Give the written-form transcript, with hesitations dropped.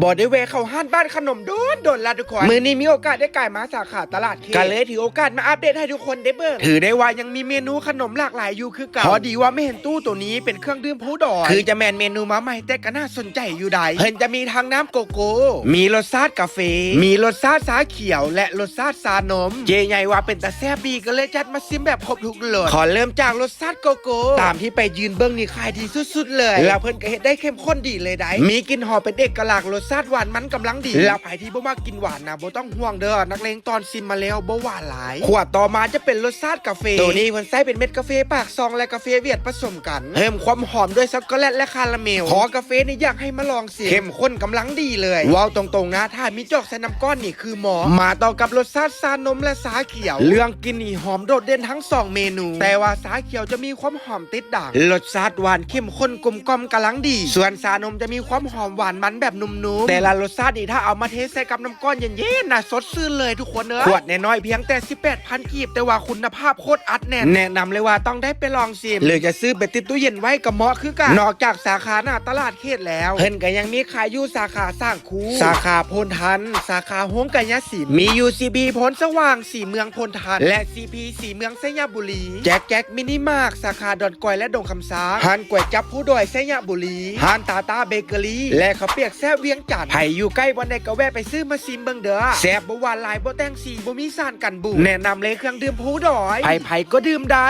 บ่ได้แวะเข้าห้านบ้านขนมโดนละทุกคนมื้อนี้มีโอกาสได้ก่ายมาสาขาตลาดเขตก็เลยถือโอกาสมาอัปเดตให้ทุกคนได้เบิ่งถือได้ว่ายังมีเมนูขนมหลากหลายอยู่คือเก่าพอดีว่าไม่เห็นตู้ตัวนี้เป็นเครื่องดื่มผู้ดอยคือจะแมนเมนูมาใหม่แต่ก็น่าสนใจอยู่ใดเพิ่นจะมีทั้งน้ำโกโก้มีรสชาติกาแฟมีรสชาติชาเขียวและรสชาติชานมเจใหญ่ว่าเป็นตาแซ่บดีก็เลยจัดมาซิมแบบครบทุกรสขอเริ่มจากรสชาติโกโก้ตามที่ไปยืนเบิ่งนี่ขายดีสุดๆเลยแล้วเพิ่นก็เฮ็ดได้เข้มข้นดีเลยได้มีกลิ่นหอมเป็นเอกลักษณ์รสชาติหวานมันกำลังดีแล้วใครที่บ่มักกินหวานนะบ่ต้องห่วงเด้อนักเลงตอนซิมมาแล้วบ่หวานหลายขวดต่อมาจะเป็นรสชาติกาแฟตัวนี้เพิ่นใส่เป็นเม็ดกาแฟปากซองและกาแฟเวียดผสมกันเพิ่มความหอมด้วยช็อกโกแลตและคาราเมลขอกาแฟนี่อยากให้มาลองสิเข้มข้นกำลังดีเลยว้าวตรงๆนะถ้ามีจอกใส่น้ำก้อนนี่คือหมอมาต่อกับรสชาติชานมและชาเขียวเรื่องกินนี่หอมโดดเด่นทั้ง2เมนูแต่ว่าชาเขียวจะมีความหอมติดด่างรสชาติหวานเข้มข้นกลมกล่อมกำลังดีส่วนชานมจะมีความหอมหวานมันแบบนุ่มๆแต่ละรสชาตินี่ถ้าเอามาเทใส่กับน้ำก้อนเย็นๆน่ะสดชื่นเลยทุกคนขวดน้อยๆเพียงแต่ 18,000 กีบแต่ว่าคุณภาพโคตรอัดแน่นแนะนำเลยว่าต้องได้ไปลองชิมหรือจะซื้อไปติดตู้เย็นไว้ก็เหมาะคือกันนอกจากสาขาหน้าตลาดเขตแล้วเพิ่นก็ยังมีขายอยู่สาขาสร้างคูสาขาโพนทันสาขาห้วงกะยะสินมี UCB พลสว่าง4เมืองโพนทันและ CP 4เมืองไสยบุรีแจ็คมินิมาร์ทสาขาดอนกอยและดงคำสาหานก๋วยจับผู้ดอยไสยบุรีหานตาเบเกอรี่และข้าวเปียกแซ่บเวียงจันทน์ใครอยู่ใกล้วันใดก็แวะไปซื้อมาซิมเบิ่งเด้อแซ่บบ่หวานหลายบ่แต่งสีบ่มีสารกันบูดแนะนำเลยเครื่องดื่มผู้ดอยไผๆก็ดื่มได้